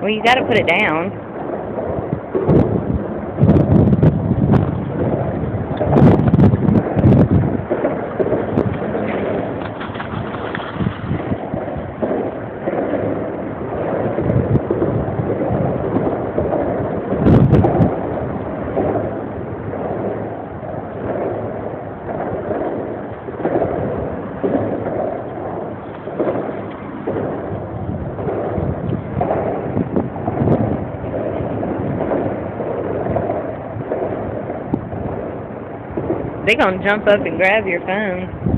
Well, you gotta put it down. They're gonna jump up and grab your phone.